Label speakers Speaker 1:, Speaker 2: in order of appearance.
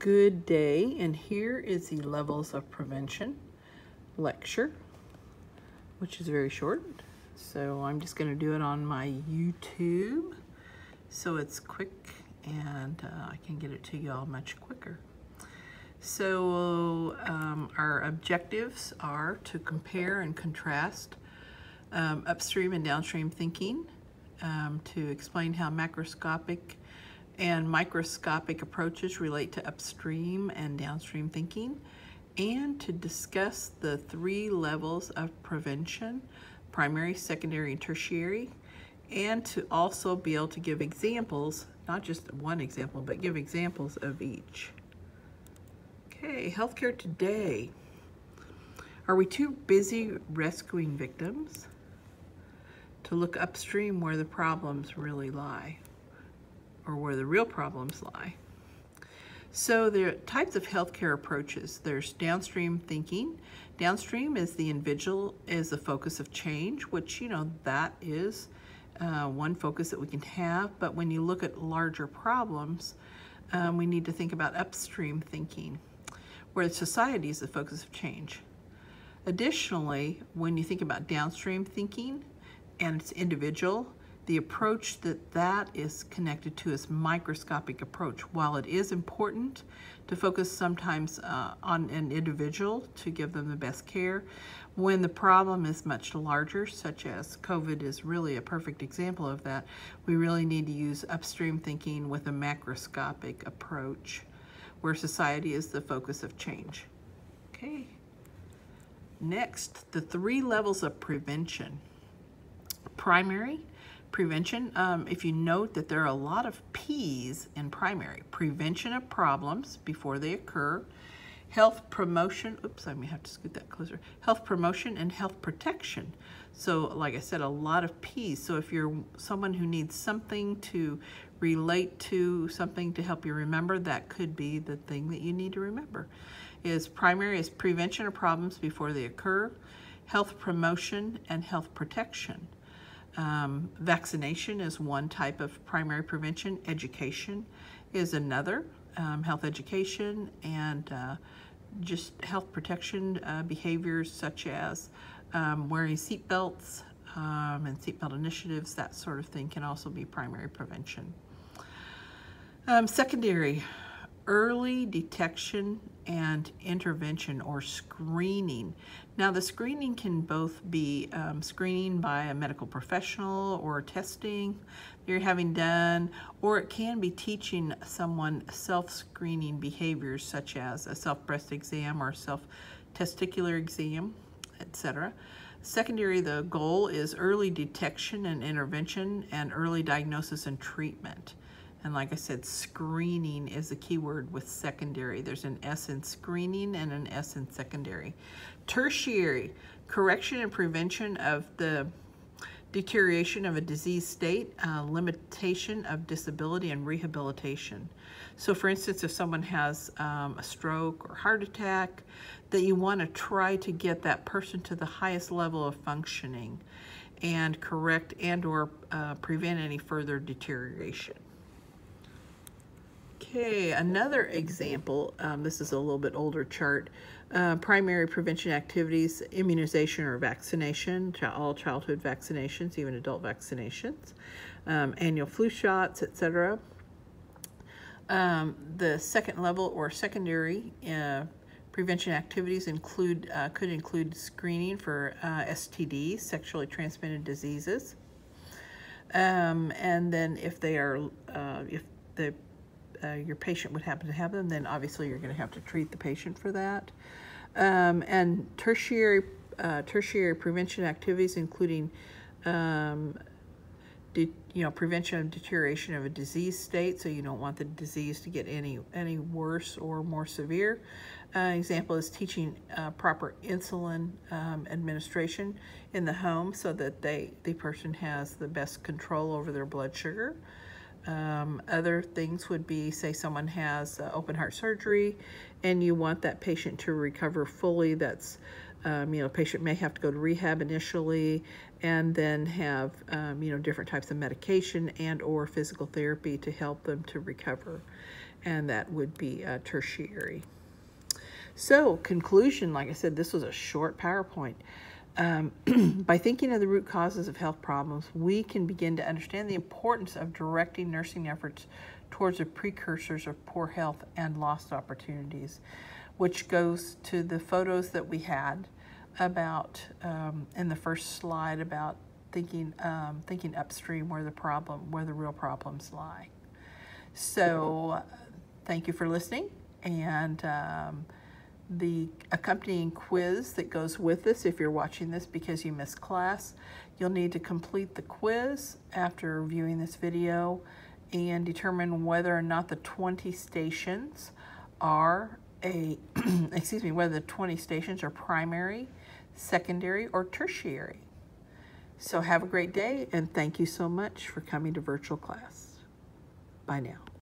Speaker 1: Good day, and here is the Levels of Prevention lecture, which is very short. So I'm just going to do it on my YouTube so it's quick and I can get it to y'all much quicker. So our objectives are to compare and contrast upstream and downstream thinking, to explain how macroscopic and microscopic approaches relate to upstream and downstream thinking, and to discuss the 3 levels of prevention: primary, secondary, and tertiary, and to also be able to give examples, not just one example, but give examples of each. Okay, healthcare today. Are we too busy rescuing victims to look upstream where the problems really lie, or where the real problems lie? So there are types of healthcare approaches. There's downstream thinking. Downstream is the individual is the focus of change, which, you know, that is one focus that we can have. But when you look at larger problems, we need to think about upstream thinking, where society is the focus of change. Additionally, when you think about downstream thinking and it's individual, the approach that is connected to is microscopic approach. While it is important to focus sometimes on an individual to give them the best care, when the problem is much larger, such as COVID is really a perfect example of that, we really need to use upstream thinking with a macroscopic approach, where society is the focus of change. Okay. Next, the 3 levels of prevention. Primary prevention, if you note that there are a lot of P's in primary: prevention of problems before they occur, health promotion, oops, I may have to scoot that closer, health promotion and health protection. So like I said, a lot of P's. So if you're someone who needs something to relate to, something to help you remember, that could be the thing that you need to remember. Is primary is prevention of problems before they occur, health promotion and health protection. Vaccination is one type of primary prevention. Education is another. Health education and just health protection behaviors such as wearing seat belts and seatbelt initiatives, that sort of thing can also be primary prevention. Secondary, early detection and intervention, or screening. Now the screening can both be screening by a medical professional or testing you're having done, or it can be teaching someone self-screening behaviors such as a self-breast exam or self-testicular exam, etc. Secondary, the goal is early detection and intervention and early diagnosis and treatment. And like I said, screening is the key word with secondary. There's an S in screening and an S in secondary. Tertiary, correction and prevention of the deterioration of a disease state, limitation of disability, and rehabilitation. So for instance, if someone has a stroke or heart attack, that you want to try to get that person to the highest level of functioning and correct and or prevent any further deterioration. Okay, another example, this is a little bit older chart. Primary prevention activities: immunization or vaccination, all childhood vaccinations, even adult vaccinations, annual flu shots, etc. The second level or secondary prevention activities could include screening for STDs, sexually transmitted diseases, and then if they are, your patient would happen to have them, then obviously you're going to have to treat the patient for that. And tertiary prevention activities, including prevention of deterioration of a disease state, so you don't want the disease to get any worse or more severe. Example is teaching proper insulin administration in the home so that the person has the best control over their blood sugar. Other things would be, say someone has open heart surgery and you want that patient to recover fully. That's A patient may have to go to rehab initially and then have, different types of medication and or physical therapy to help them to recover. And that would be tertiary. So, conclusion, like I said, this was a short PowerPoint. By thinking of the root causes of health problems, we can begin to understand the importance of directing nursing efforts towards the precursors of poor health and lost opportunities, which goes to the photos that we had about in the first slide about thinking upstream where the real problems lie. So, thank you for listening, and the accompanying quiz that goes with this, if you're watching this because you missed class, you'll need to complete the quiz after viewing this video and determine whether or not the 20 stations are whether the 20 stations are primary, secondary, or tertiary. So have a great day, and thank you so much for coming to virtual class. Bye now.